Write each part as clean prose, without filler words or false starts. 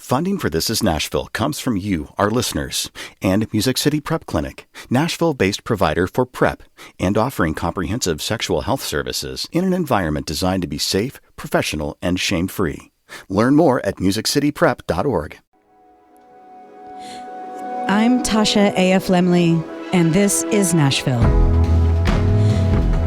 Funding for This Is Nashville comes from you, our listeners, and Music City Prep Clinic, Nashville-based provider for PrEP and offering comprehensive sexual health services in an environment designed to be safe, professional, and shame-free. Learn more at musiccityprep.org. I'm Tasha A.F. Lemley, and this is Nashville.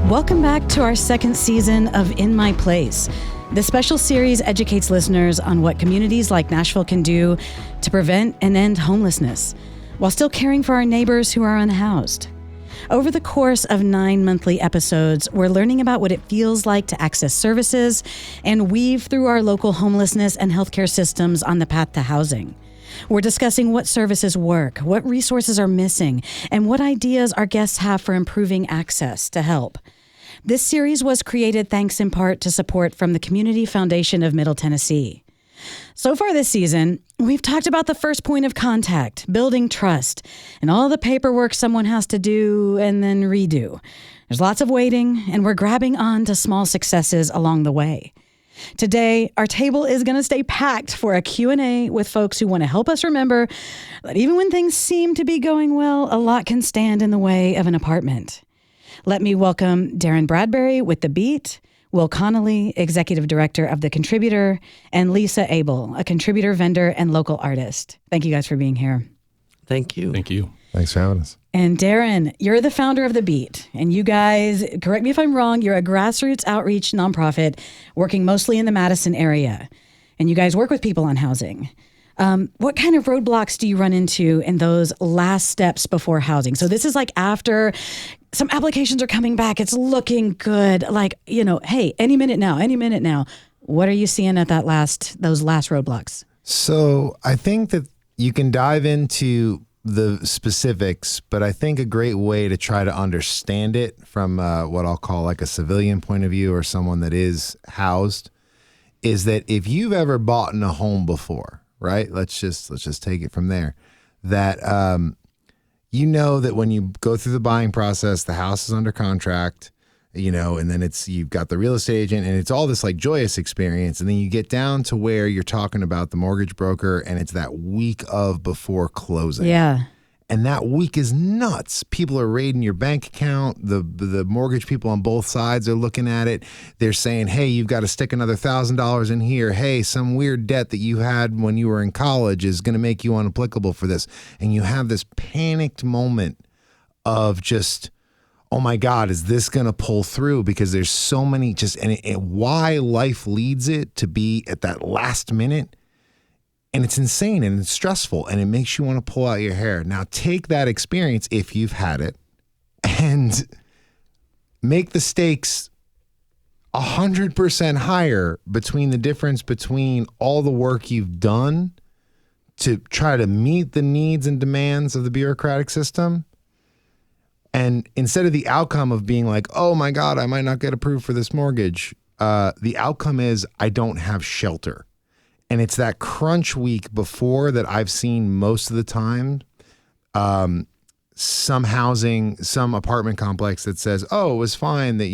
Welcome back to our second season of In My Place. This special series educates listeners on what communities like Nashville can do to prevent and end homelessness, while still caring for our neighbors who are unhoused. Over the course of 9 monthly episodes, we're learning about what it feels like to access services and weave through our local homelessness and healthcare systems on the path to housing. We're discussing what services work, what resources are missing, and what ideas our guests have for improving access to help. This series was created thanks in part to support from the Community Foundation of Middle Tennessee. So far this season, we've talked about the first point of contact, building trust, and all the paperwork someone has to do and then redo. There's lots of waiting, and we're grabbing on to small successes along the way. Today, our table is going to stay packed for a Q&A with folks who want to help us remember that even when things seem to be going well, a lot can stand in the way of an apartment. Let me welcome Darren Bradbury with The Beat, Will Connolly, Executive Director of The Contributor, and Lisa Abel, a contributor, vendor, and local artist. Thank you guys for being here. Thank you. Thank you. Thanks for having us. And Darren, you're the founder of The Beat, and you guys, correct me if I'm wrong, you're a grassroots outreach nonprofit working mostly in the Madison area, and you guys work with people on housing. What kind of roadblocks do you run into in those last steps before housing? So this is like after some applications are coming back, it's looking good, like, hey, any minute now. What are you seeing at those last roadblocks? So I think that you can dive into the specifics, but I think a great way to try to understand it from what I'll call like a civilian point of view or someone that is housed is that if you've ever bought in a home before, right? Let's just take it from there. That you know that when you go through the buying process, the house is under contract, and then you've got the real estate agent and it's all this like joyous experience. And then you get down to where you're talking about the mortgage broker and it's that week of before closing. Yeah. And that week is nuts. People are raiding your bank account. The mortgage people on both sides are looking at it. They're saying, hey, you've got to stick another $1,000 in here. Hey, some weird debt that you had when you were in college is going to make you unapplicable for this. And you have this panicked moment of just, oh my God, is this going to pull through? Because there's so many and why life leads it to be at that last minute. And it's insane and it's stressful and it makes you want to pull out your hair. Now take that experience, if you've had it, and make the stakes 100% higher between the difference between all the work you've done to try to meet the needs and demands of the bureaucratic system. And instead of the outcome of being like, oh my God, I might not get approved for this mortgage, the outcome is I don't have shelter. And it's that crunch week before that I've seen most of the time. Some apartment complex that says, oh, it was fine that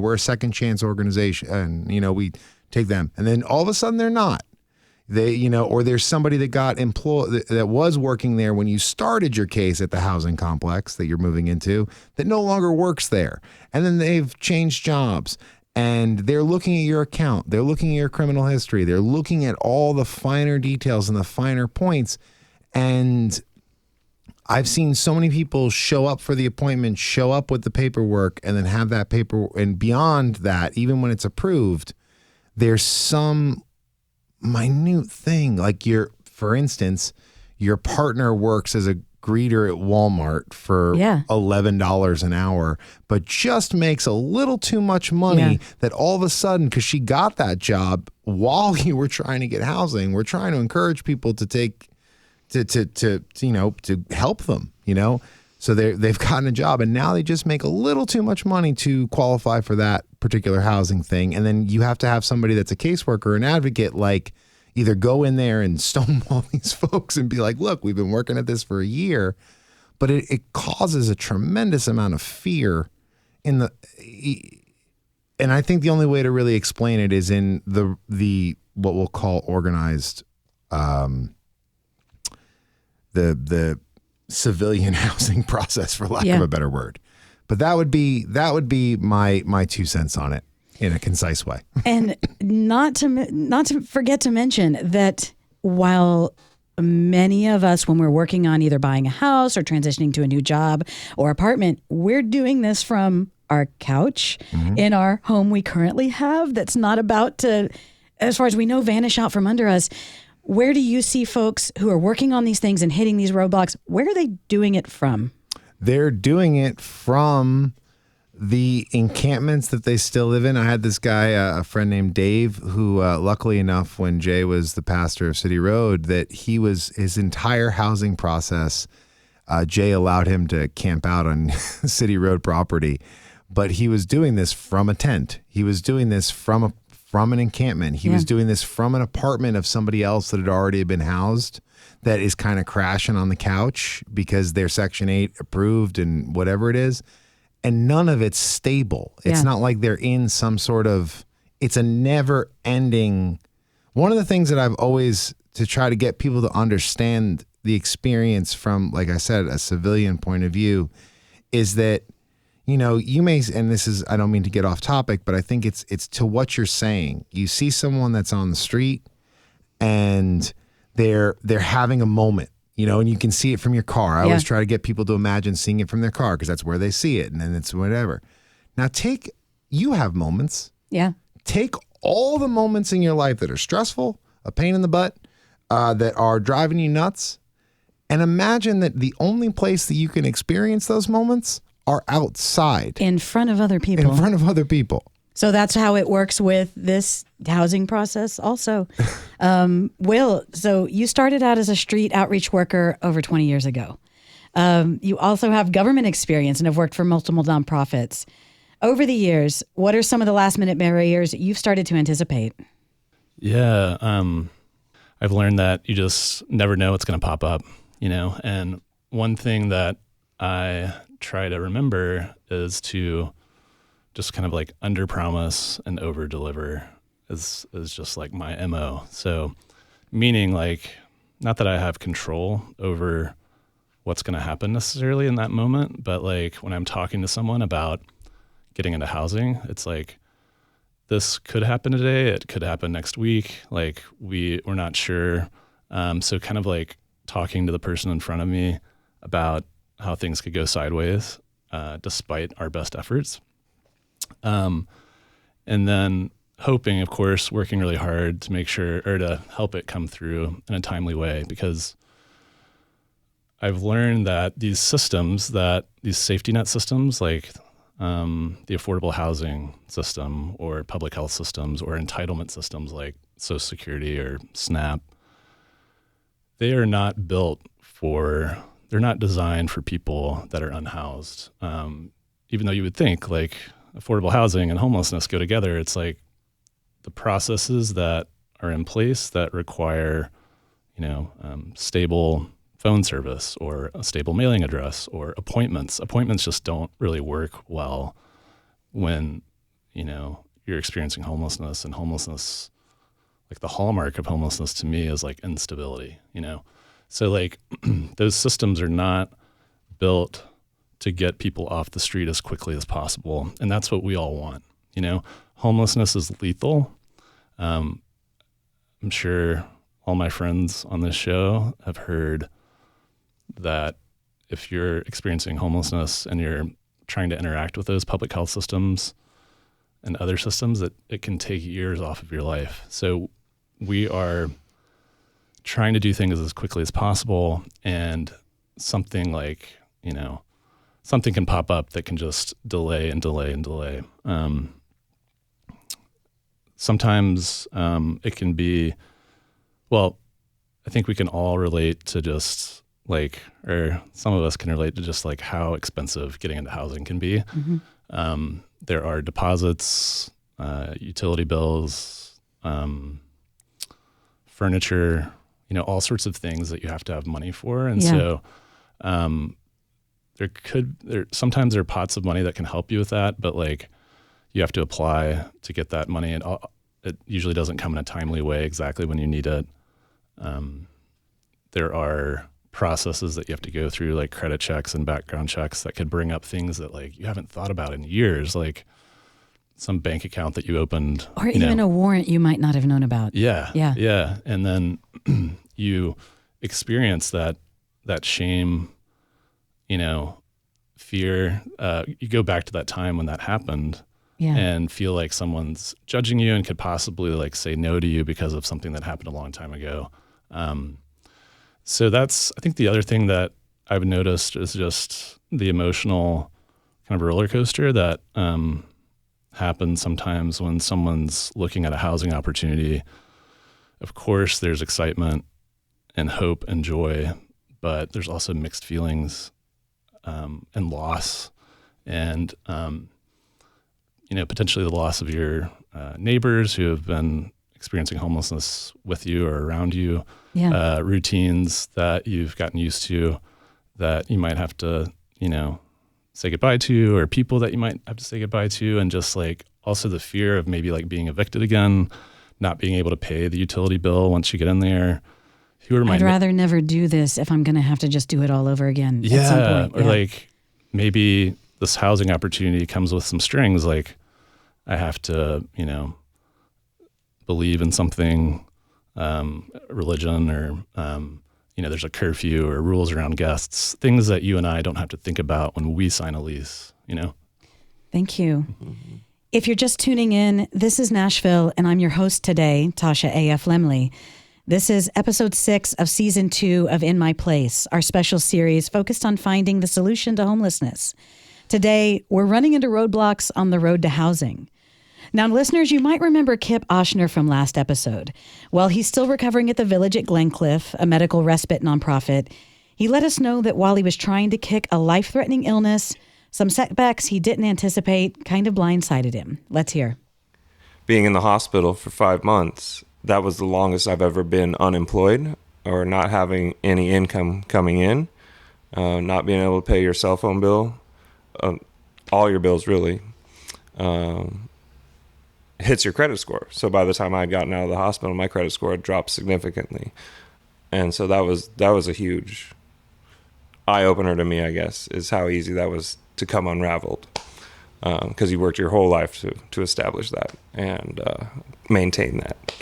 we're a second chance organization and, we take them. And then all of a sudden they're not. Or there's somebody that got employed that was working there when you started your case at the housing complex that you're moving into that no longer works there. And then they've changed jobs. And they're looking at your account. They're looking at your criminal history. They're looking at all the finer details and the finer points. And I've seen so many people show up for the appointment, show up with the paperwork, and then have that paper. And beyond that, even when it's approved, there's some minute thing. Like for instance, your partner works as a greeter at Walmart for $11 an hour, but just makes a little too much money that all of a sudden, because she got that job while you were trying to get housing, we're trying to encourage people to help them, So they've gotten a job and now they just make a little too much money to qualify for that particular housing thing. And then you have to have somebody that's a caseworker, an advocate, like either go in there and stonewall these folks and be like, look, we've been working at this for a year. But it causes a tremendous amount of fear and I think the only way to really explain it is in the what we'll call organized the civilian housing process, for lack of a better word. But that would be my 2 cents on it in a concise way. And not to forget to mention that while many of us, when we're working on either buying a house or transitioning to a new job or apartment, we're doing this from our couch in our home we currently have that's not about to, as far as we know, vanish out from under us. Where do you see folks who are working on these things and hitting these roadblocks? Where are they doing it from? They're doing it from the encampments that they still live in. I had this guy, a friend named Dave, who luckily enough, when Jay was the pastor of City Road, that his entire housing process, Jay allowed him to camp out on City Road property. But he was doing this from a tent. He was doing this from an encampment. He was doing this from an apartment of somebody else that had already been housed, that is kind of crashing on the couch because they're Section 8 approved and whatever it is. And none of it's stable. It's not like they're in some sort of, it's a never ending. One of the things that I've always, to try to get people to understand the experience from, like I said, a civilian point of view, is that, you may, and this is, I don't mean to get off topic, but I think it's to what you're saying. You see someone that's on the street and they're having a moment. And you can see it from your car. I always try to get people to imagine seeing it from their car because that's where they see it, and then it's whatever. Now you have moments. Yeah. Take all the moments in your life that are stressful, a pain in the butt, that are driving you nuts, and imagine that the only place that you can experience those moments are outside. In front of other people. In front of other people. So that's how it works with this housing process also. Will, so you started out as a street outreach worker over 20 years ago. You also have government experience and have worked for multiple nonprofits. Over the years, what are some of the last minute barriers you've started to anticipate? Yeah, I've learned that you just never know what's going to pop up, and one thing that I try to remember is to just kind of like under promise and over deliver is just like my MO. So meaning like, not that I have control over what's going to happen necessarily in that moment, but like when I'm talking to someone about getting into housing, it's like, this could happen today. It could happen next week. Like we're not sure. So kind of like talking to the person in front of me about how things could go sideways, despite our best efforts. And then hoping, of course, working really hard to make sure, or to help it come through in a timely way, because I've learned that these systems, these safety net systems, like the affordable housing system or public health systems or entitlement systems like Social Security or SNAP, they are not they're not designed for people that are unhoused. Even though you would think like affordable housing and homelessness go together, it's like the processes that are in place that require, stable phone service or a stable mailing address or appointments. Appointments just don't really work well when, you're experiencing homelessness, and homelessness, like the hallmark of homelessness to me is like instability, So like those systems are not built to get people off the street as quickly as possible. And that's what we all want. Homelessness is lethal. I'm sure all my friends on this show have heard that if you're experiencing homelessness and you're trying to interact with those public health systems and other systems, that it can take years off of your life. So we are trying to do things as quickly as possible, and something like, something can pop up that can just delay and delay and delay. Sometimes it can be, I think we can all relate to just like, or some of us can relate to just like how expensive getting into housing can be. Mm-hmm. There are deposits, utility bills, furniture, all sorts of things that you have to have money for. And so sometimes there are pots of money that can help you with that, but like you have to apply to get that money, and it usually doesn't come in a timely way exactly when you need it. there are processes that you have to go through, like credit checks and background checks that could bring up things that like you haven't thought about in years, like some bank account that you opened. Or even a warrant you might not have known about. Yeah. Yeah. Yeah. And then you experience that shame, fear. You go back to that time when that happened and feel like someone's judging you and could possibly like say no to you because of something that happened a long time ago. So that's, I think the other thing that I've noticed is just the emotional kind of roller coaster that happens sometimes when someone's looking at a housing opportunity. Of course, there's excitement and hope and joy, but there's also mixed feelings and loss and, potentially the loss of your neighbors who have been experiencing homelessness with you or around you, routines that you've gotten used to that you might have to, say goodbye to, or people that you might have to say goodbye to, and just like also the fear of maybe like being evicted again, not being able to pay the utility bill once you get in there. I'd rather never do this if I'm going to have to just do it all over again at some point. Or like maybe this housing opportunity comes with some strings, like I have to, believe in something, religion, or, there's a curfew or rules around guests, things that you and I don't have to think about when we sign a lease, Thank you. If you're just tuning in, this is Nashville, and I'm your host today, Tasha A.F. Lemley. This is episode 6 of season 2 of In My Place, our special series focused on finding the solution to homelessness. Today, we're running into roadblocks on the road to housing. Now, listeners, you might remember Kip Oshner from last episode. While he's still recovering at the Village at Glencliff, a medical respite nonprofit, he let us know that while he was trying to kick a life-threatening illness, some setbacks he didn't anticipate kind of blindsided him. Let's hear. Being in the hospital for 5 months, that was the longest I've ever been unemployed or not having any income coming in, not being able to pay your cell phone bill, all your bills really. Hits your credit score. So by the time I had gotten out of the hospital, my credit score had dropped significantly. And so that was a huge eye-opener to me, I guess, is how easy that was to come unraveled. Because you worked your whole life to establish that and maintain that.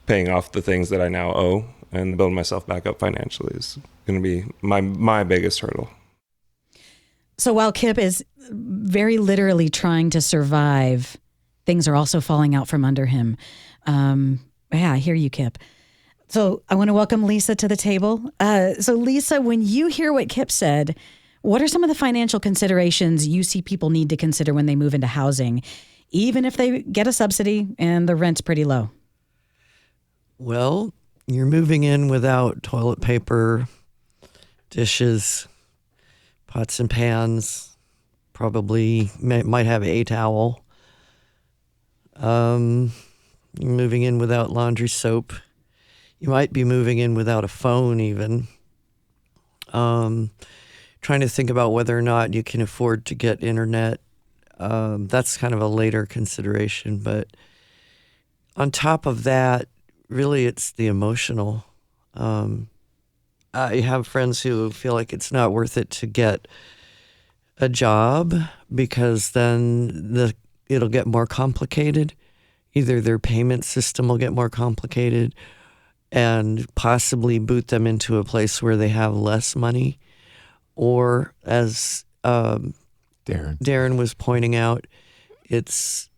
Paying off the things that I now owe and building myself back up financially is going to be my biggest hurdle. So while Kip is very literally trying to survive, things are also falling out from under him. I hear you, Kip. So I want to welcome Lisa to the table. So Lisa, when you hear what Kip said, what are some of the financial considerations you see people need to consider when they move into housing, even if they get a subsidy and the rent's pretty low? Well, you're moving in without toilet paper, dishes, pots and pans, probably might have a towel. You're moving in without laundry soap. You might be moving in without a phone even. Trying to think about whether or not you can afford to get internet. That's kind of a later consideration. But on top of that, really it's the emotional. I have friends who feel like it's not worth it to get a job because then it'll get more complicated. Either their payment system will get more complicated and possibly boot them into a place where they have less money. Or as Darren was pointing out, it's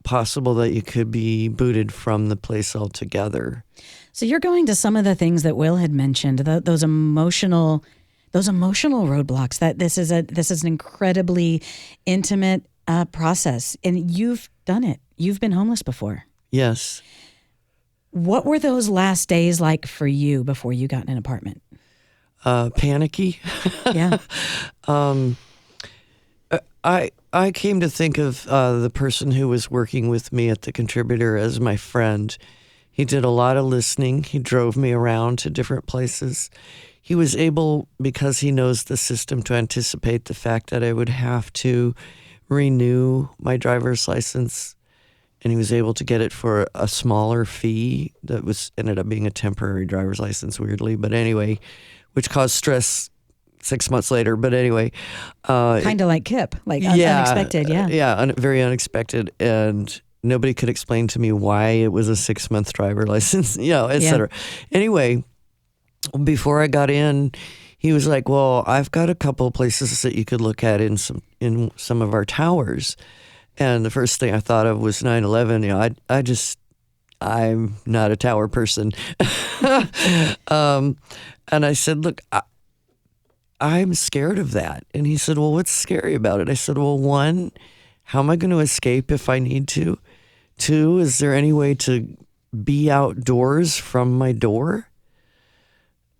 possible that you could be booted from the place altogether. So you're going to some of the things that Will had mentioned, those emotional roadblocks, that this is an incredibly intimate process, and you've done it. You've been homeless before. Yes. What were those last days like for you before you got an apartment? Panicky. Yeah. I came to think of the person who was working with me at the Contributor as my friend. He did a lot of listening. He drove me around to different places. He was able, because he knows the system, to anticipate the fact that I would have to renew my driver's license and he was able to get it for a smaller fee that ended up being a temporary driver's license, weirdly. But anyway, which caused stress 6 months later. But anyway. Kind of like Kip, like unexpected, yeah. Yeah, very unexpected. And nobody could explain to me why it was a 6-month driver license, et cetera. Anyway, before I got in, he was like, well, I've got a couple of places that you could look at in some of our towers. And the first thing I thought of was 9/11. I'm not a tower person. And I said, look, I'm scared of that. And he said, well, what's scary about it? I said, well, 1, how am I going to escape if I need to? 2, is there any way to be outdoors from my door?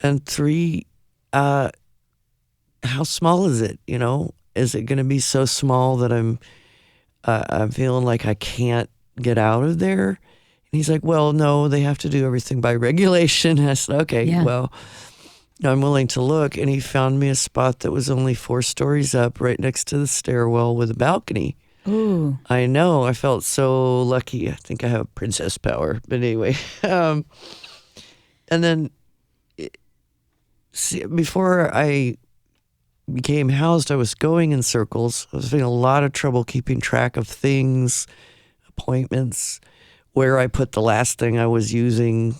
And 3, how small is it? Is it going to be so small that I'm feeling like I can't get out of there? And he's like, well, no, they have to do everything by regulation. I said, okay, well, I'm willing to look. And he found me a spot that was only 4 stories up right next to the stairwell with a balcony. Ooh. I know. I felt so lucky. I think I have princess power. But anyway. And then before I became housed, I was going in circles. I was having a lot of trouble keeping track of things, appointments, where I put the last thing I was using.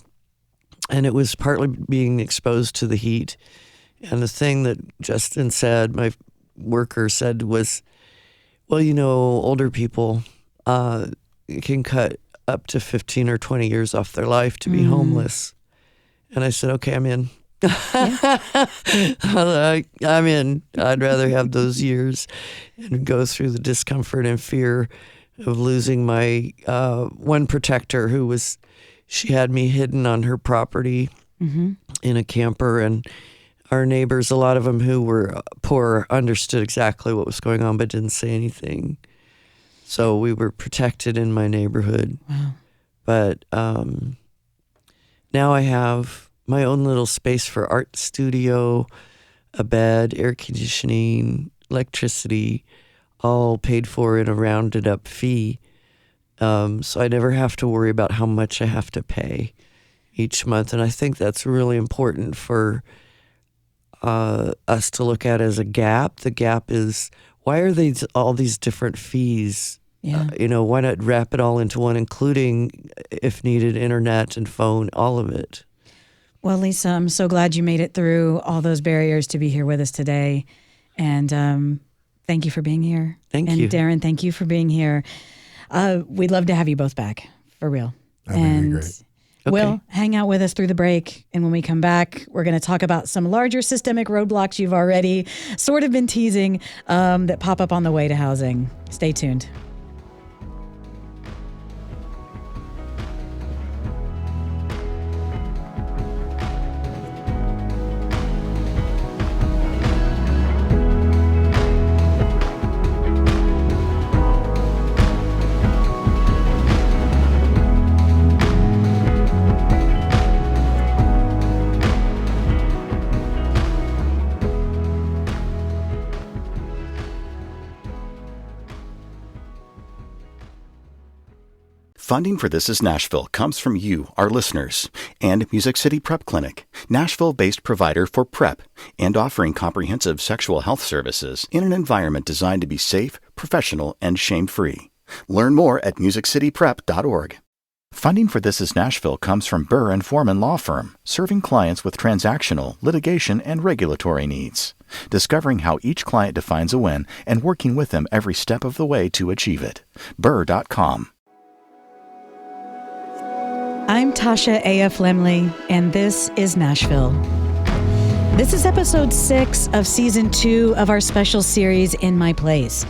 And it was partly being exposed to the heat. And the thing that Justin said, my worker said, was, well, older people can cut up to 15 or 20 years off their life to be homeless. And I said, okay, I'm in. I'm in. I'd rather have those years and go through the discomfort and fear of losing my one protector she had me hidden on her property in a camper, and our neighbors, a lot of them who were poor, understood exactly what was going on but didn't say anything. So we were protected in my neighborhood. Wow. But now I have my own little space for art studio, a bed, air conditioning, electricity, all paid for in a rounded up fee. So I never have to worry about how much I have to pay each month. And I think that's really important for us to look at as a gap. The gap is, why are all these different fees? Yeah. Why not wrap it all into one, including, if needed, internet and phone, all of it? Well, Lisa, I'm so glad you made it through all those barriers to be here with us today. And thank you for being here. Thank you. And Darren, thank you for being here. We'd love to have you both back, for real. That'd be great. Will, hang out with us through the break. And when we come back, we're going to talk about some larger systemic roadblocks you've already sort of been teasing that pop up on the way to housing. Stay tuned. Funding for This Is Nashville comes from you, our listeners, and Music City Prep Clinic, Nashville-based provider for PrEP and offering comprehensive sexual health services in an environment designed to be safe, professional, and shame-free. Learn more at musiccityprep.org. Funding for This Is Nashville comes from Burr and Foreman Law Firm, serving clients with transactional, litigation, and regulatory needs. Discovering how each client defines a win and working with them every step of the way to achieve it. Burr.com. I'm Tasha A.F. Lemley, and this is Nashville. This is episode 6 of season 2 of our special series, In My Place,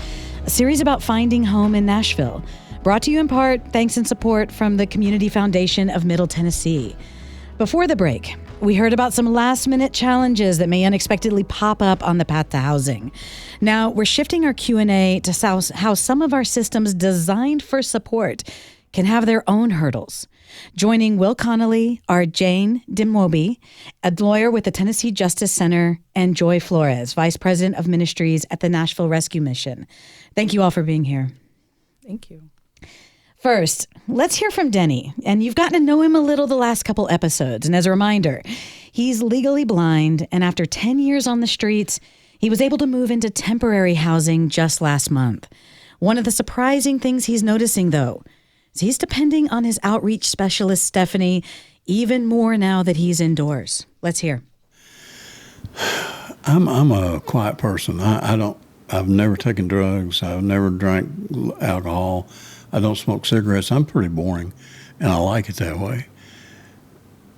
a series about finding home in Nashville, brought to you in part thanks and support from the Community Foundation of Middle Tennessee. Before the break, we heard about some last-minute challenges that may unexpectedly pop up on the path to housing. Now, we're shifting our Q&A to how some of our systems designed for support can have their own hurdles. Joining Will Connolly are Jane Dimwobi, a lawyer with the Tennessee Justice Center, and Joy Flores, Vice President of Ministries at the Nashville Rescue Mission. Thank you all for being here. Thank you. First, let's hear from Denny. And you've gotten to know him a little the last couple episodes. And as a reminder, he's legally blind. And after 10 years on the streets, he was able to move into temporary housing just last month. One of the surprising things he's noticing, though, is he's depending on his outreach specialist, Stephanie, even more now that he's indoors. Let's hear. I'm a quiet person. I've never taken drugs. I've never drank alcohol. I don't smoke cigarettes. I'm pretty boring, and I like it that way.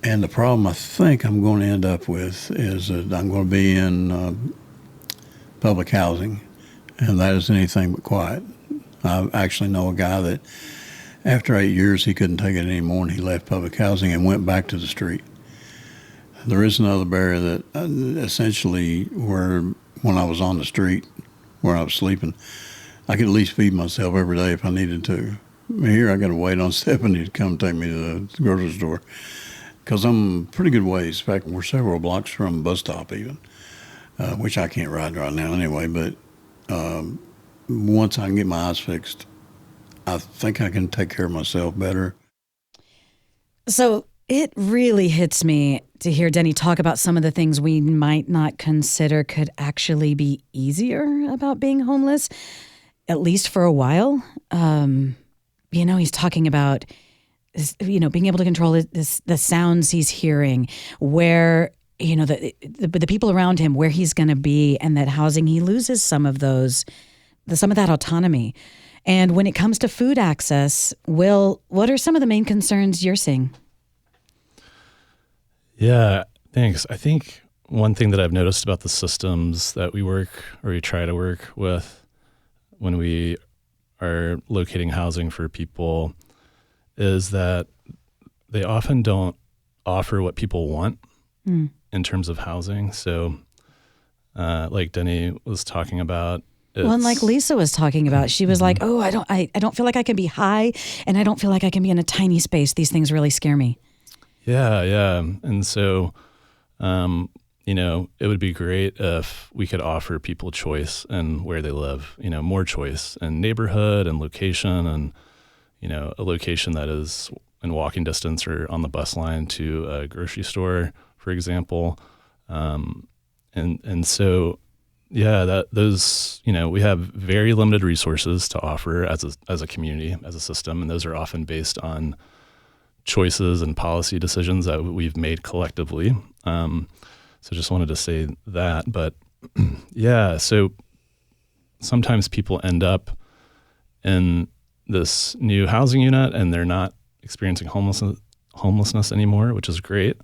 And the problem I think I'm going to end up with is that I'm going to be in public housing, and that is anything but quiet. I actually know a guy that after 8 years he couldn't take it anymore, and he left public housing and went back to the street. There is another barrier that essentially when I was on the street, where I was sleeping, I could at least feed myself every day if I needed to. Here I got to wait on Stephanie to come take me to the grocery store because I'm pretty good ways. In fact, we're several blocks from a bus stop even, which I can't ride right now anyway. But once I can get my eyes fixed, I think I can take care of myself better. So it really hits me to hear Denny talk about some of the things we might not consider could actually be easier about being homeless, at least for a while. He's talking about, being able to control the sounds he's hearing, where, the people around him, where he's going to be, and that housing, he loses some of that autonomy. And when it comes to food access, Will, what are some of the main concerns you're seeing? Yeah, thanks. I think one thing that I've noticed about the systems that we try to work with when we are locating housing for people is that they often don't offer what people want in terms of housing. So like Denny was talking about, and like Lisa was talking about, she was like, "Oh, I don't feel like I can be high, and I don't feel like I can be in a tiny space. These things really scare me." Yeah. And so, it would be great if we could offer people choice in where they live, more choice in neighborhood and location and, a location that is in walking distance or on the bus line to a grocery store, for example. And so, yeah, we have very limited resources to offer as a community, as a system, and those are often based on choices and policy decisions that we've made collectively. So just wanted to say that. But yeah, so sometimes people end up in this new housing unit and they're not experiencing homelessness anymore, which is great,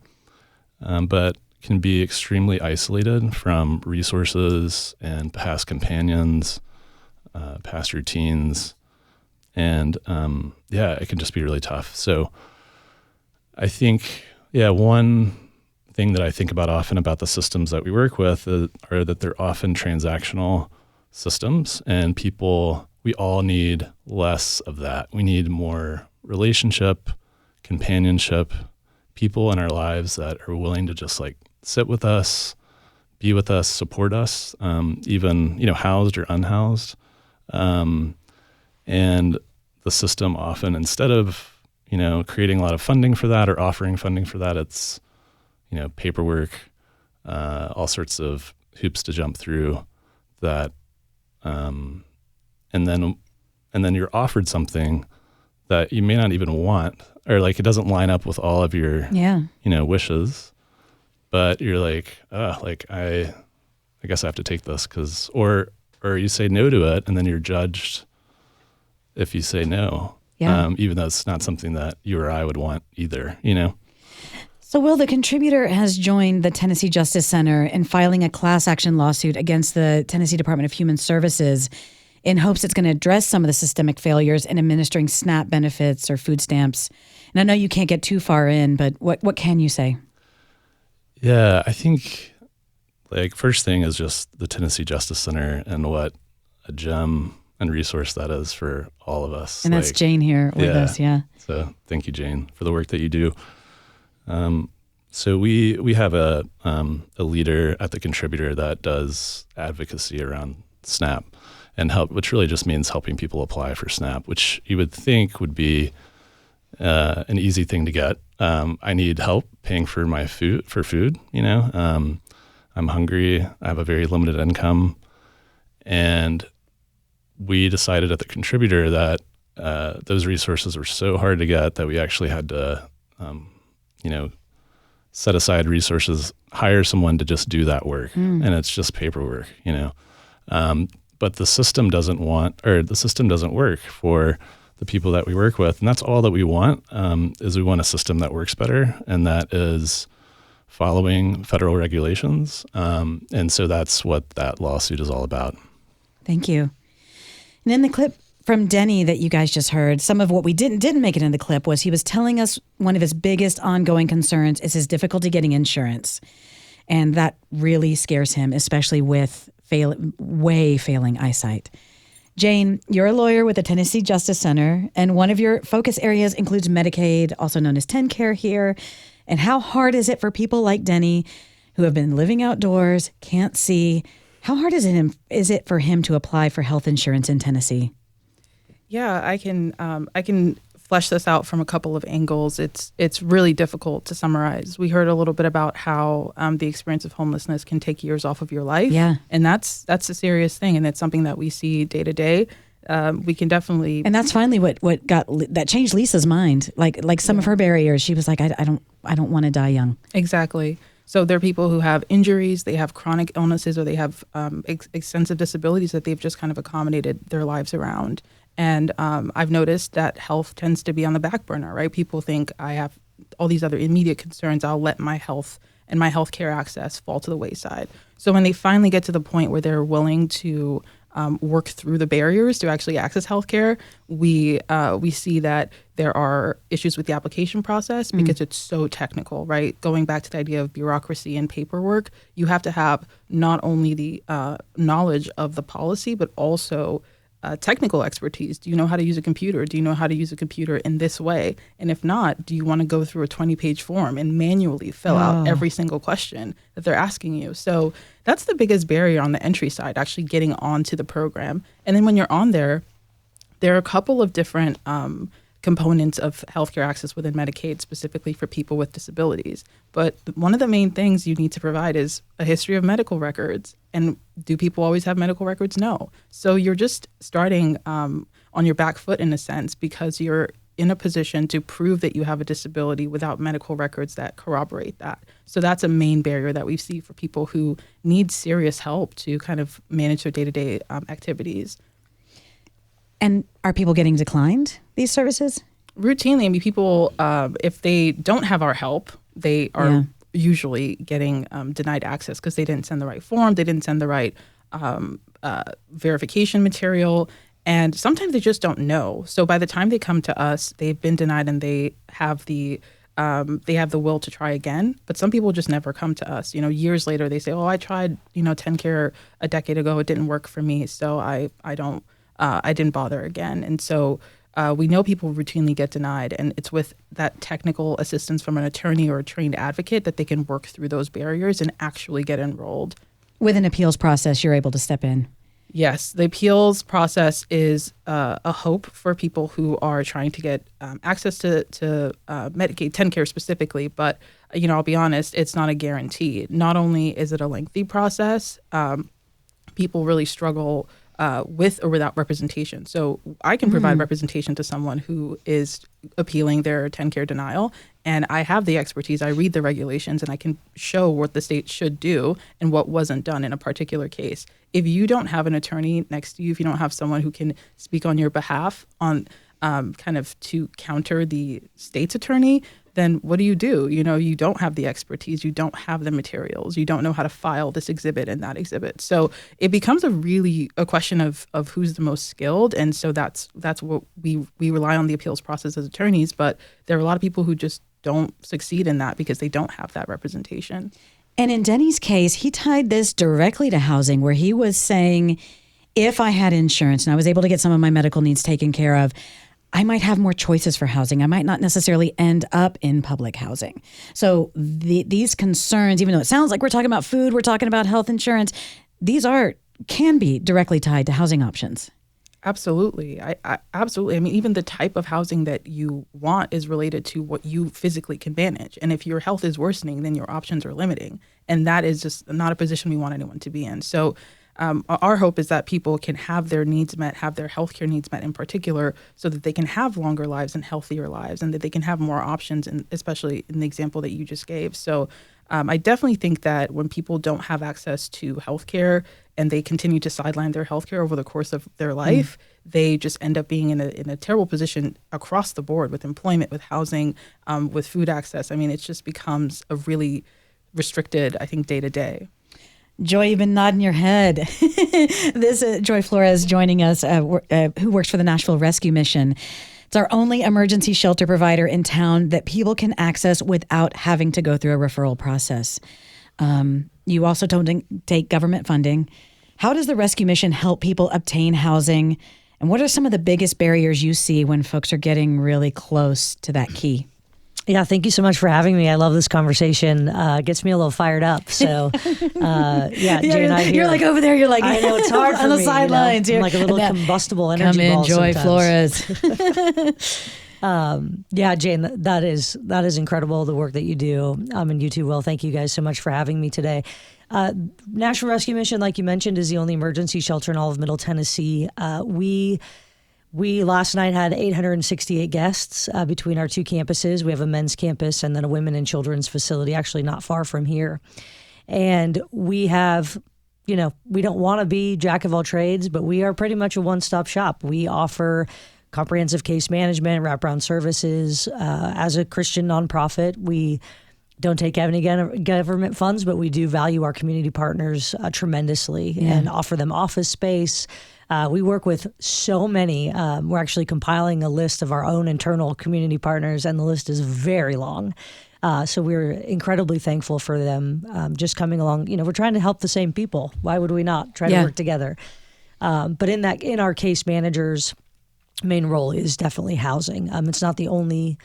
but can be extremely isolated from resources and past companions, past routines. And it can just be really tough. So I think, one thing that I think about often about the systems that we work with are that they're often transactional systems, and we all need less of that. We need more relationship, companionship, people in our lives that are willing to just like sit with us, be with us, support us, even, housed or unhoused. And the system often, instead of creating a lot of funding for that or offering funding for that, it's, paperwork, all sorts of hoops to jump through that. And then you're offered something that you may not even want, or like it doesn't line up with all of your, wishes, but you're like, I guess I have to take this or you say no to it, and then you're judged if you say no. Yeah. Even though it's not something that you or I would want either, So, Will, the contributor has joined the Tennessee Justice Center in filing a class action lawsuit against the Tennessee Department of Human Services in hopes it's going to address some of the systemic failures in administering SNAP benefits or food stamps. And I know you can't get too far in, but what can you say? Yeah, I think first thing is just the Tennessee Justice Center and what a gem and resource that is for all of us. And that's Jane here with us, yeah. So thank you, Jane, for the work that you do. So we have a leader at the contributor that does advocacy around SNAP, and help, which really just means helping people apply for SNAP, which you would think would be an easy thing to get. I need help paying for my food. I'm hungry. I have a very limited income, and we decided at the contributor that those resources were so hard to get that we actually had to, set aside resources, hire someone to just do that work, and it's just paperwork. But the system doesn't work for the people that we work with, and that's all that we want. Is we want a system that works better, and that is following federal regulations. And so that's what that lawsuit is all about. Thank you. And in the clip from Denny that you guys just heard, some of what we didn't make it in the clip was he was telling us one of his biggest ongoing concerns is his difficulty getting insurance. And that really scares him, especially with failing eyesight. Jane, you're a lawyer with the Tennessee Justice Center, and one of your focus areas includes Medicaid, also known as TennCare here. And how hard is it for people like Denny who have been living outdoors, can't see? How hard is it for him to apply for health insurance in Tennessee? Yeah, I can flesh this out from a couple of angles. It's really difficult to summarize. We heard a little bit about how the experience of homelessness can take years off of your life. Yeah, and that's a serious thing, and it's something that we see day to day. We can definitely, and that's finally what changed Lisa's mind. Like some of her barriers, she was like, I don't want to die young. Exactly. So there are people who have injuries, they have chronic illnesses, or they have extensive disabilities that they've just kind of accommodated their lives around. And I've noticed that health tends to be on the back burner, right? People think I have all these other immediate concerns. I'll let my health and my healthcare access fall to the wayside. So when they finally get to the point where they're willing to work through the barriers to actually access healthcare, we see that there are issues with the application process because it's so technical, right? Going back to the idea of bureaucracy and paperwork, you have to have not only the knowledge of the policy, but also technical expertise. Do you know how to use a computer? Do you know how to use a computer in this way? And if not, do you want to go through a 20-page form and manually fill out every single question that they're asking you? So that's the biggest barrier on the entry side, actually getting onto the program. And then when you're on there are a couple of different components of healthcare access within Medicaid, specifically for people with disabilities. But one of the main things you need to provide is a history of medical records. And do people always have medical records? No. So you're just starting on your back foot in a sense, because you're in a position to prove that you have a disability without medical records that corroborate that. So that's a main barrier that we see for people who need serious help to kind of manage their day-to-day activities. And are people getting declined these services? Routinely, I mean, people, if they don't have our help, they are usually getting denied access because they didn't send the right form, they didn't send the right verification material, and sometimes they just don't know. So by the time they come to us, they've been denied and they have the will to try again. But some people just never come to us. Years later, they say, "Oh, I tried, TennCare a decade ago. It didn't work for me, so I didn't bother again." And so we know people routinely get denied, and it's with that technical assistance from an attorney or a trained advocate that they can work through those barriers and actually get enrolled. With an appeals process, you're able to step in. Yes, the appeals process is a hope for people who are trying to get access to Medicaid, TennCare specifically, but I'll be honest, it's not a guarantee. Not only is it a lengthy process, people really struggle with or without representation. So I can provide representation to someone who is appealing their TennCare denial, and I have the expertise. I read the regulations, and I can show what the state should do and what wasn't done in a particular case. If you don't have an attorney next to you, if you don't have someone who can speak on your behalf on kind of to counter the state's attorney, then what do? You don't have the expertise, you don't have the materials, you don't know how to file this exhibit and that exhibit. So it becomes a question of who's the most skilled. And so that's what we rely on the appeals process as attorneys, but there are a lot of people who just don't succeed in that because they don't have that representation. And in Denny's case, he tied this directly to housing, where he was saying, if I had insurance and I was able to get some of my medical needs taken care of, I might have more choices for housing. I might not necessarily end up in public housing. So these concerns, even though it sounds like we're talking about food, we're talking about health insurance, these are can be directly tied to housing options. Absolutely. I absolutely. I mean, even the type of housing that you want is related to what you physically can manage. And if your health is worsening, then your options are limiting. And that is just not a position we want anyone to be in. So our hope is that people can have their needs met, have their healthcare needs met in particular, so that they can have longer lives and healthier lives, and that they can have more options, and especially in the example that you just gave. So I definitely think that when people don't have access to healthcare and they continue to sideline their healthcare over the course of their life, they just end up being in a terrible position across the board with employment, with housing, with food access. I mean, it just becomes a really restricted, I think, day to day. Joy, you've been nodding your head. This Joy Flores joining us, who works for the Nashville Rescue Mission. It's our only emergency shelter provider in town that people can access without having to go through a referral process. You also don't take government funding. How does the Rescue Mission help people obtain housing? And what are some of the biggest barriers you see when folks are getting really close to that key? Yeah, thank you so much for having me. I love this conversation. It gets me a little fired up. So, yeah, Jay and I here. You're like over there. You're like, I know it's hard for on the me, sidelines. I'm like a little combustible energy Come in, ball Joy sometimes. Flores. Yeah, Jane, that is incredible, the work that you do. And you too, Will. Thank you guys so much for having me today. National Rescue Mission, like you mentioned, is the only emergency shelter in all of Middle Tennessee. We last night had 868 guests between our two campuses. We have a men's campus and then a women and children's facility, actually not far from here. And we have, we don't want to be jack of all trades, but we are pretty much a one-stop shop. We offer comprehensive case management, wraparound services. As a Christian nonprofit, we don't take any government funds, but we do value our community partners tremendously and offer them office space. We work with so many. We're actually compiling a list of our own internal community partners, and the list is very long. So we're incredibly thankful for them just coming along. We're trying to help the same people. Why would we not try to work together? But in our case managers' main role is definitely housing. It's not the only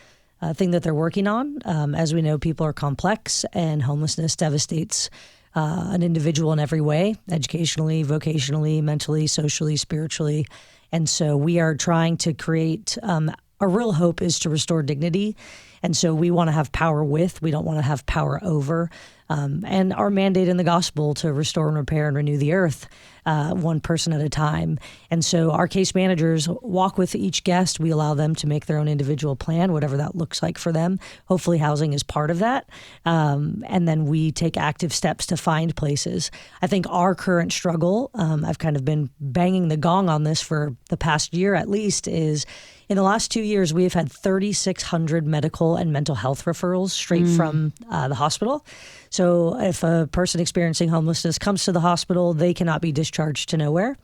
thing that they're working on. As we know, people are complex, and homelessness devastates an individual in every way, educationally, vocationally, mentally, socially, spiritually. And so we are trying to create, our real hope is to restore dignity. And so we want to have power with, we don't want to have power over. And our mandate in the gospel to restore and repair and renew the earth, one person at a time. And so our case managers walk with each guest. We allow them to make their own individual plan, whatever that looks like for them. Hopefully housing is part of that. And then we take active steps to find places. I think our current struggle, I've kind of been banging the gong on this for the past year at least, is in the last 2 years, we have had 3,600 medical and mental health referrals straight from the hospital. So if a person experiencing homelessness comes to the hospital, they cannot be discharged to nowhere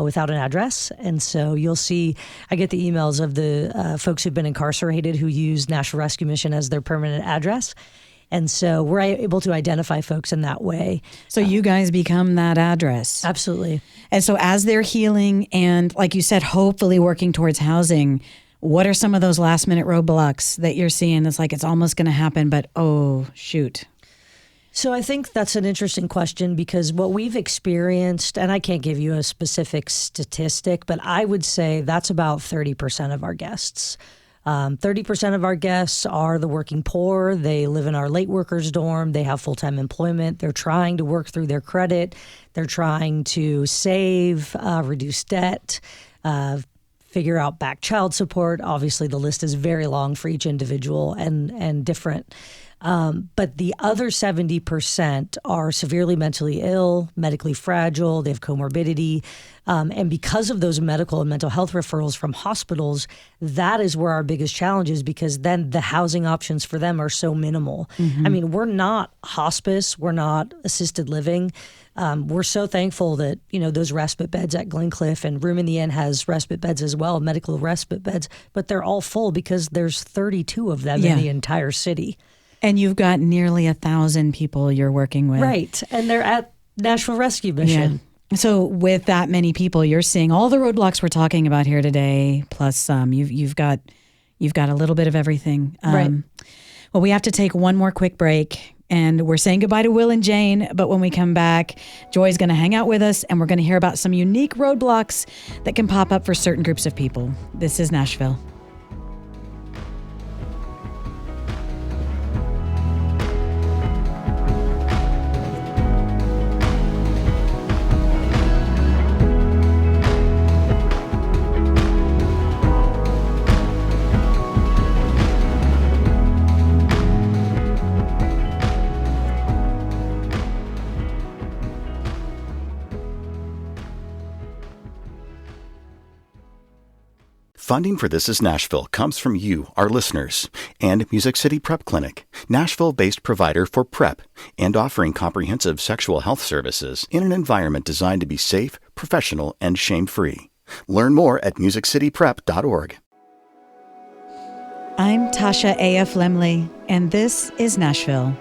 without an address. And so you'll see, I get the emails of the folks who've been incarcerated who use National Rescue Mission as their permanent address. And so we're able to identify folks in that way. So you guys become that address. Absolutely. And so as they're healing and, like you said, hopefully working towards housing, what are some of those last minute roadblocks that you're seeing? It's like it's almost going to happen, but oh, shoot. So I think that's an interesting question, because what we've experienced, and I can't give you a specific statistic, but I would say that's about 30% of our guests. 30% of our guests are the working poor. They live in our late workers dorm. They have full-time employment. They're trying to work through their credit. They're trying to save, reduce debt, figure out back child support. Obviously, the list is very long for each individual and different. But the other 70% are severely mentally ill, medically fragile, they have comorbidity. And because of those medical and mental health referrals from hospitals, that is where our biggest challenge is, because then the housing options for them are so minimal. I mean, we're not hospice, we're not assisted living. We're so thankful that, those respite beds at Glencliff and Room in the Inn has respite beds as well, medical respite beds, but they're all full because there's 32 of them in the entire city. And you've got nearly 1,000 people you're working with. Right. And they're at National Rescue Mission. Yeah. So with that many people, you're seeing all the roadblocks we're talking about here today, plus you've got a little bit of everything. Right. Well, we have to take one more quick break. And we're saying goodbye to Will and Jane, but when we come back, Joy's going to hang out with us, and we're going to hear about some unique roadblocks that can pop up for certain groups of people. This is Nashville. Funding for This is Nashville comes from you, our listeners, and Music City Prep Clinic, Nashville-based provider for PrEP and offering comprehensive sexual health services in an environment designed to be safe, professional, and shame-free. Learn more at musiccityprep.org. I'm Tasha A.F. Lemley, and this is Nashville.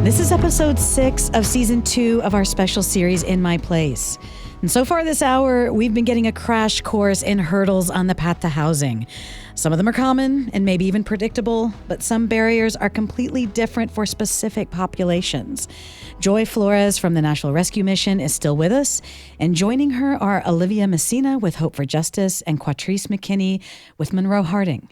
This is episode 6 of season 2 of our special series, In My Place. And so far this hour, we've been getting a crash course in hurdles on the path to housing. Some of them are common and maybe even predictable, but some barriers are completely different for specific populations. Joy Flores from the National Rescue Mission is still with us, and joining her are Olivia Messina with Hope for Justice and Quatrice McKinney with Monroe Harding.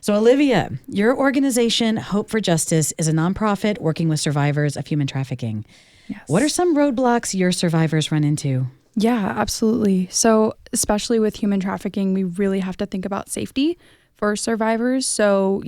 So Olivia, your organization, Hope for Justice, is a nonprofit working with survivors of human trafficking. Yes. What are some roadblocks your survivors run into? Yeah, absolutely. So especially with human trafficking, we really have to think about safety for survivors. So,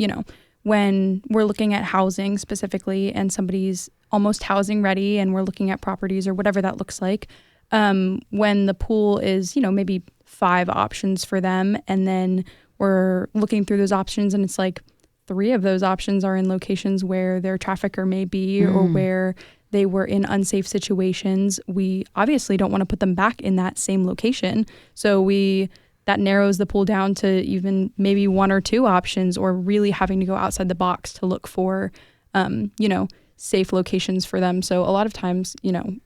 when we're looking at housing specifically and somebody's almost housing ready and we're looking at properties or whatever that looks like, when the pool is, maybe 5 options for them, and then we're looking through those options and it's like 3 of those options are in locations where their trafficker may be or where they were in unsafe situations, we obviously don't want to put them back in that same location. So that narrows the pool down to even maybe 1 or 2 options, or really having to go outside the box to look for, safe locations for them. So a lot of times,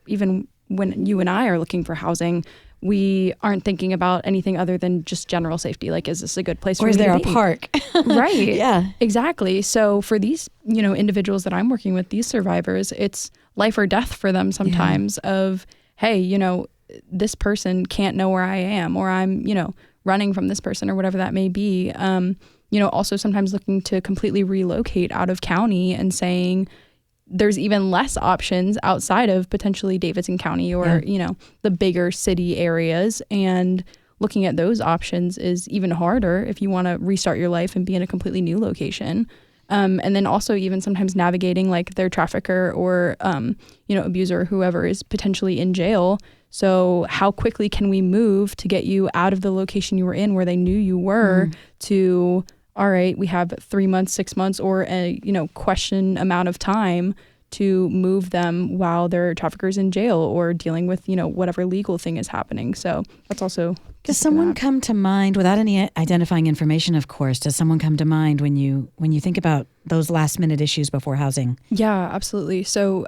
even when you and I are looking for housing, we aren't thinking about anything other than just general safety. Like, is this a good place for me to be? Or is there a park? Right. Yeah. Exactly. So for these, individuals that I'm working with, these survivors, it's life or death for them sometimes of, hey, this person can't know where I am, or I'm, running from this person or whatever that may be. Also sometimes looking to completely relocate out of county and saying, there's even less options outside of potentially Davidson County or, the bigger city areas. And looking at those options is even harder if you want to restart your life and be in a completely new location. And then also even sometimes navigating like their trafficker or, abuser, whoever is potentially in jail. So how quickly can we move to get you out of the location you were in where they knew you were to, all right, we have 3 months, 6 months, or a, question amount of time to move them while their trafficker's in jail or dealing with, whatever legal thing is happening. So that's also... Does someone come to mind, without any identifying information, of course, does someone come to mind when you think about those last minute issues before housing? Yeah, absolutely. So,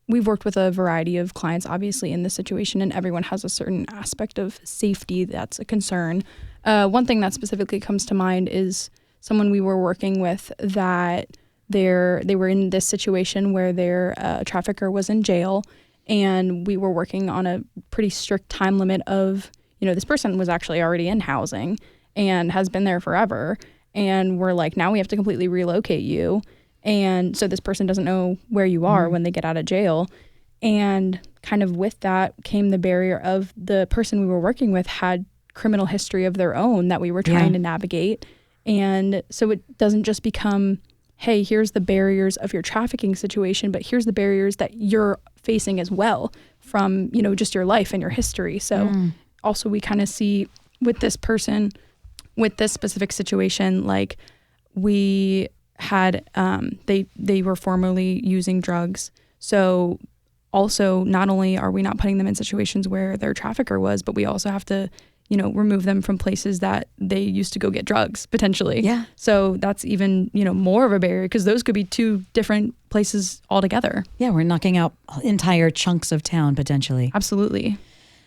we've worked with a variety of clients, obviously, in this situation, and everyone has a certain aspect of safety that's a concern. One thing that specifically comes to mind is someone we were working with that they were in this situation where their trafficker was in jail, and we were working on a pretty strict time limit of, this person was actually already in housing and has been there forever. And we're like, now we have to completely relocate you. And so this person doesn't know where you are when they get out of jail. And kind of with that came the barrier of the person we were working with had criminal history of their own that we were trying to navigate. And so it doesn't just become, hey, here's the barriers of your trafficking situation, but here's the barriers that you're facing as well from, just your life and your history. So also we kind of see with this person, with this specific situation, like we had, they were formerly using drugs. So also not only are we not putting them in situations where their trafficker was, but we also have to, remove them from places that they used to go get drugs potentially. Yeah. So that's even, more of a barrier because those could be 2 different places altogether. Yeah, we're knocking out entire chunks of town potentially. Absolutely.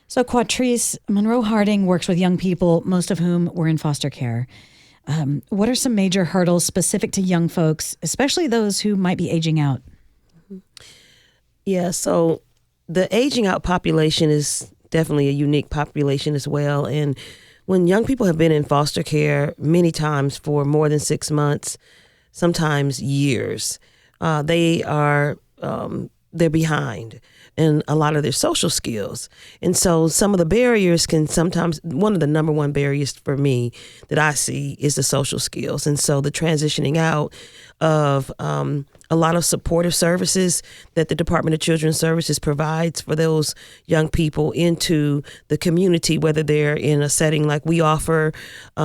So Quatrice, Monroe Harding works with young people, most of whom were in foster care. What are some major hurdles specific to young folks, especially those who might be aging out? Yeah, so the aging out population is definitely a unique population as well. And when young people have been in foster care many times for more than 6 months, sometimes years, they're behind in a lot of their social skills. And so some of the barriers can sometimes, one of the number one barriers for me that I see is the social skills. And so the transitioning out of a lot of supportive services that the Department of Children's Services provides for those young people into the community, whether they're in a setting like we offer,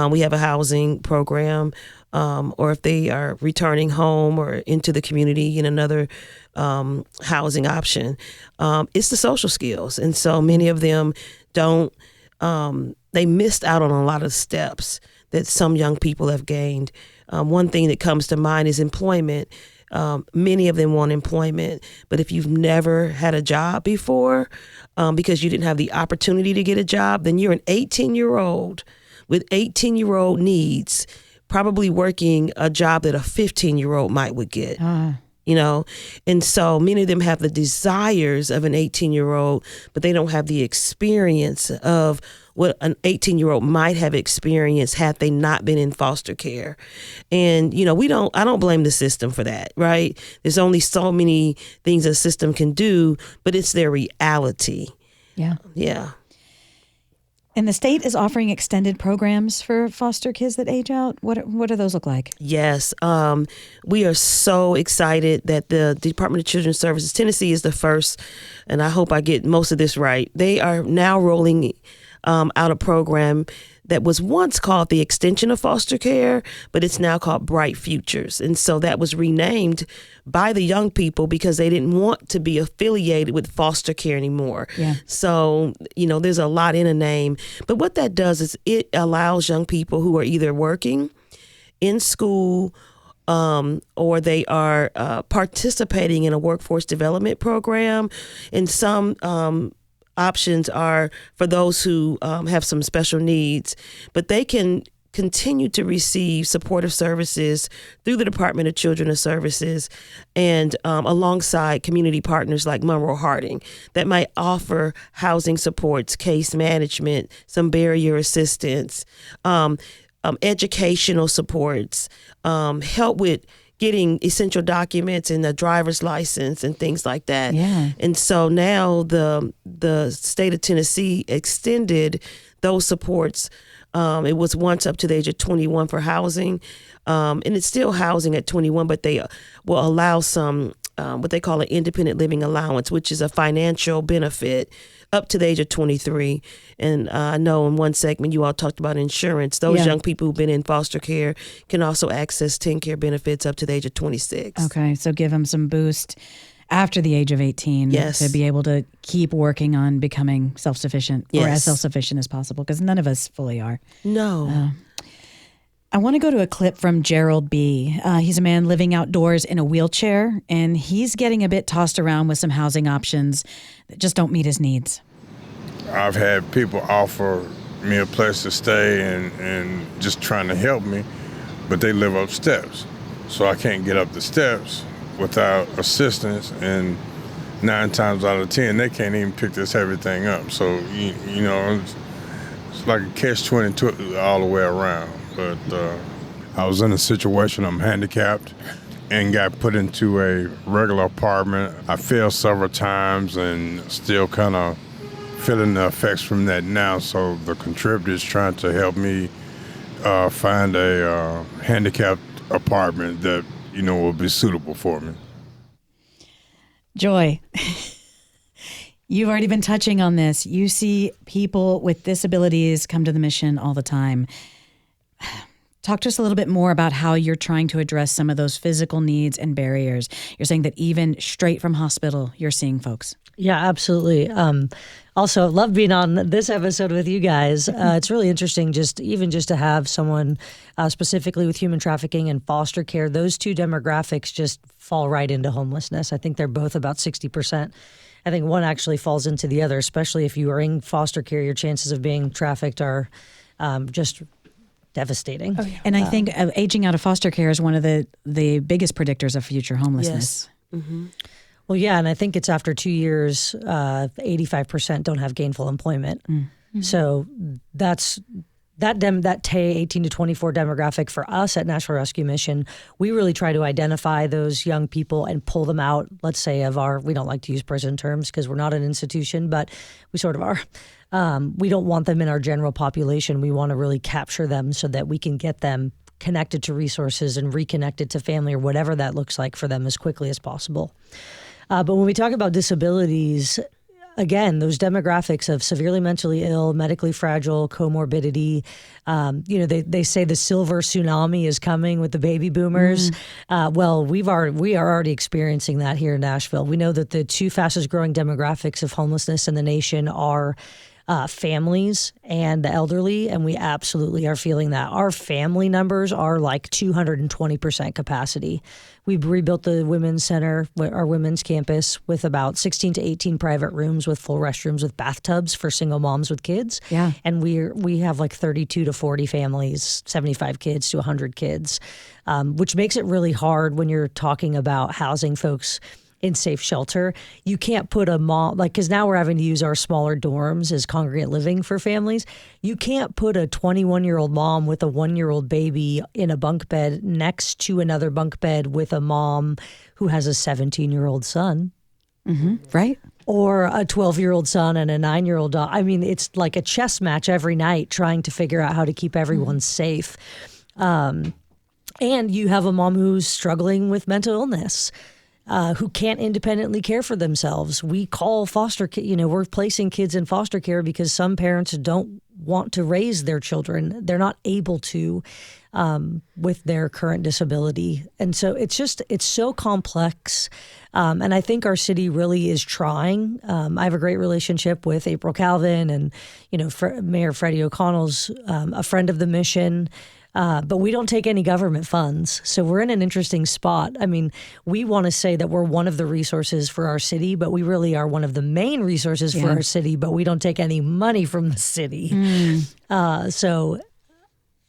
we have a housing program, or if they are returning home or into the community in another housing option. It's the social skills. And so many of them they missed out on a lot of steps that some young people have gained. One thing that comes to mind is employment. Many of them want employment, but if you've never had a job before, because you didn't have the opportunity to get a job, then you're an 18-year-old with 18-year-old needs, probably working a job that a 15-year-old would get. And so many of them have the desires of an 18-year-old, but they don't have the experience of what an 18-year-old might have experienced had they not been in foster care. And, I don't blame the system for that, right? There's only so many things a system can do, but it's their reality. Yeah. Yeah. And the state is offering extended programs for foster kids that age out. What do those look like? Yes. We are so excited that the Department of Children's Services, Tennessee is the first, and I hope I get most of this right. They are now rolling out a program that was once called the Extension of Foster Care, but it's now called Bright Futures. And so that was renamed by the young people because they didn't want to be affiliated with foster care anymore. Yeah. So, there's a lot in a name. But what that does is it allows young people who are either working in school or they are participating in a workforce development program. And some options are for those who have some special needs, but they can continue to receive supportive services through the Department of Children's Services and alongside community partners like Monroe Harding that might offer housing supports, case management, some barrier assistance, educational supports, help with getting essential documents and a driver's license and things like that. Yeah. And so now the state of Tennessee extended those supports. It was once up to the age of 21 for housing, and it's still housing at 21, but they will allow some what they call an independent living allowance, which is a financial benefit up to the age of 23. And I know in one segment you all talked about insurance. Those young people who've been in foster care can also access 10 care benefits up to the age of 26. Okay, so give them some boost after the age of 18 to be able to keep working on becoming self-sufficient or as self-sufficient as possible, because none of us fully are. No. I want to go to a clip from Gerald B. He's a man living outdoors in a wheelchair, and he's getting a bit tossed around with some housing options that just don't meet his needs. I've had people offer me a place to stay and just trying to help me, but they live up steps. So I can't get up the steps without assistance, and 9 times out of 10, they can't even pick this heavy thing up. So, it's like a catch-22 all the way around. But I was in a situation, I'm handicapped, and got put into a regular apartment. I fell several times and still kind of feeling the effects from that now. So the contributor's trying to help me find a handicapped apartment that, will be suitable for me. Joy, you've already been touching on this. You see people with disabilities come to the mission all the time. Talk to us a little bit more about how you're trying to address some of those physical needs and barriers. You're saying that even straight from hospital, you're seeing folks. Yeah, absolutely. Also, love being on this episode with you guys. It's really interesting just to have someone specifically with human trafficking and foster care. Those two demographics just fall right into homelessness. I think they're both about 60%. I think one actually falls into the other, especially if you are in foster care. Your chances of being trafficked are just devastating. And I think aging out of foster care is one of the biggest predictors of future homelessness. Yes. Mm-hmm. Well, yeah, and I think it's after 2 years, 85% don't have gainful employment. So that's that 18 to 24 demographic for us at National Rescue Mission. We really try to identify those young people and pull them out, let's say, of our, we don't like to use prison terms because we're not an institution, but we sort of are. We don't want them in our general population. We want to really capture them so that we can get them connected to resources and reconnected to family or whatever that looks like for them as quickly as possible. But when we talk about disabilities, again, those demographics of severely mentally ill, medically fragile, comorbidity, they say the silver tsunami is coming with the baby boomers. Well, we are already experiencing that here in Nashville. We know that the two fastest growing demographics of homelessness in the nation are families and the elderly, and we absolutely are feeling that. Our family numbers are like 220% capacity. We rebuilt the women's center, our women's campus, with about 16 to 18 private rooms with full restrooms with bathtubs for single moms with kids. Yeah. And we have like 32 to 40 families, 75 kids to 100 kids, which makes it really hard when you're talking about housing folks in safe shelter. You can't put a mom, because now we're having to use our smaller dorms as congregate living for families. You can't put a 21-year-old mom with a 1-year-old baby in a bunk bed next to another bunk bed with a mom who has a 17-year-old son. Right? Or a 12-year-old son and a 9-year-old daughter. I mean, it's like a chess match every night trying to figure out how to keep everyone safe. And you have a mom who's struggling with mental illness. Who can't independently care for themselves. We call foster care, we're placing kids in foster care because some parents don't want to raise their children. They're not able to with their current disability. And so it's so complex. And I think our city really is trying. I have a great relationship with April Calvin and, Mayor Freddie O'Connell's a friend of the mission. But we don't take any government funds. So we're in an interesting spot. I mean, we want to say that we're one of the resources for our city, but we really are one of the main resources for our city, but we don't take any money from the city. So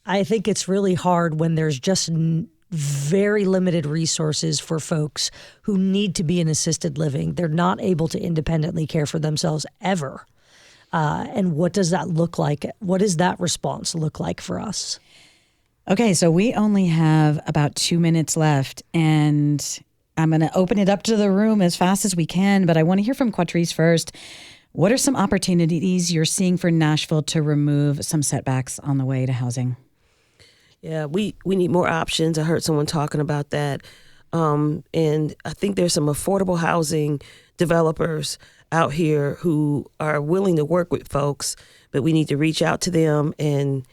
I think it's really hard when there's just very limited resources for folks who need to be in assisted living. They're not able to independently care for themselves ever. And what does that look like? What does that response look like for us? Okay, so we only have about 2 minutes left, and I'm going to open it up to the room as fast as we can, but I want to hear from Quatrice first. What are some opportunities you're seeing for Nashville to remove some setbacks on the way to housing? Yeah, we need more options. I heard someone talking about that. And I think there's some affordable housing developers out here who are willing to work with folks, but we need to reach out to them and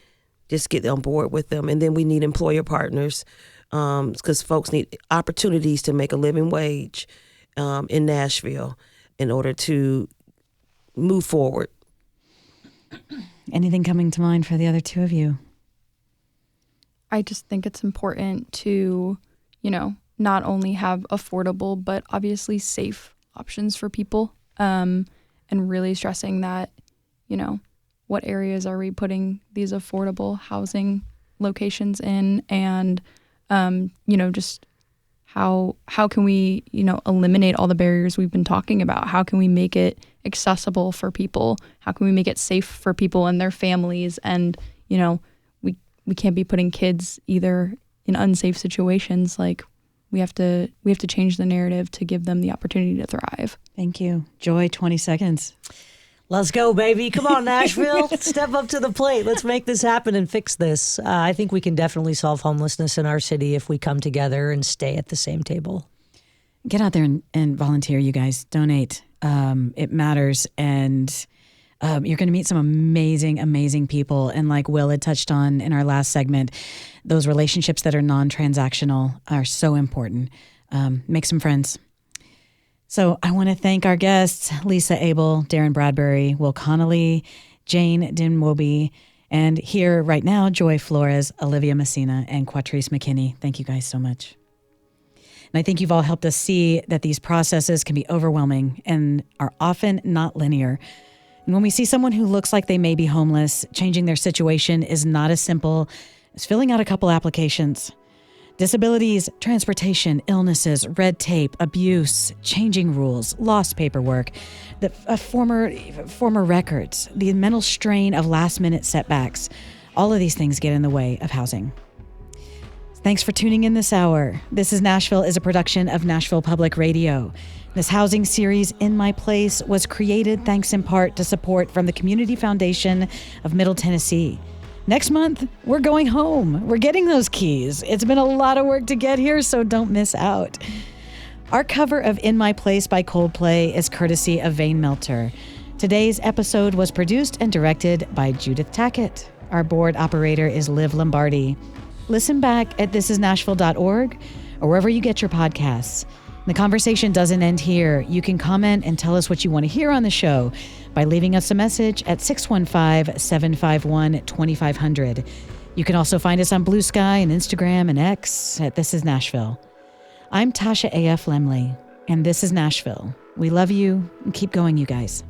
just get on board with them. And then we need employer partners because folks need opportunities to make a living wage in Nashville in order to move forward. Anything coming to mind for the other two of you? I just think it's important to, not only have affordable, but obviously safe options for people, and really stressing that, what areas are we putting these affordable housing locations in, and just how can we eliminate all the barriers we've been talking about? How can we make it accessible for people? How can we make it safe for people and their families? And we can't be putting kids either in unsafe situations. Like we have to change the narrative to give them the opportunity to thrive. Thank you. Joy, 20 seconds. Let's go, baby. Come on, Nashville. Step up to the plate. Let's make this happen and fix this. I think we can definitely solve homelessness in our city if we come together and stay at the same table. Get out there and volunteer, you guys. Donate. It matters. And you're going to meet some amazing, amazing people. And like Will had touched on in our last segment, those relationships that are non-transactional are so important. Make some friends. So I want to thank our guests, Lisa Abel, Darren Bradbury, Will Connolly, Jane Dinwobi, and here right now, Joy Flores, Olivia Messina, and Quatrice McKinney. Thank you guys so much. And I think you've all helped us see that these processes can be overwhelming and are often not linear. And when we see someone who looks like they may be homeless, changing their situation is not as simple is filling out a couple applications. Disabilities, transportation, illnesses, red tape, abuse, changing rules, lost paperwork, the former records, the mental strain of last-minute setbacks. All of these things get in the way of housing. Thanks for tuning in this hour. This is Nashville is a production of Nashville Public Radio. This housing series, In My Place, was created thanks in part to support from the Community Foundation of Middle Tennessee. Next month, we're going home. We're getting those keys. It's been a lot of work to get here, so don't miss out. Our cover of In My Place by Coldplay is courtesy of Vane Melter. Today's episode was produced and directed by Judith Tackett. Our board operator is Liv Lombardi. Listen back at thisisnashville.org or wherever you get your podcasts. The conversation doesn't end here. You can comment and tell us what you want to hear on the show by leaving us a message at 615-751-2500. You can also find us on Blue Sky and Instagram and X at This Is Nashville. I'm Tasha A.F. Lemley, and This is Nashville. We love you, and keep going, you guys.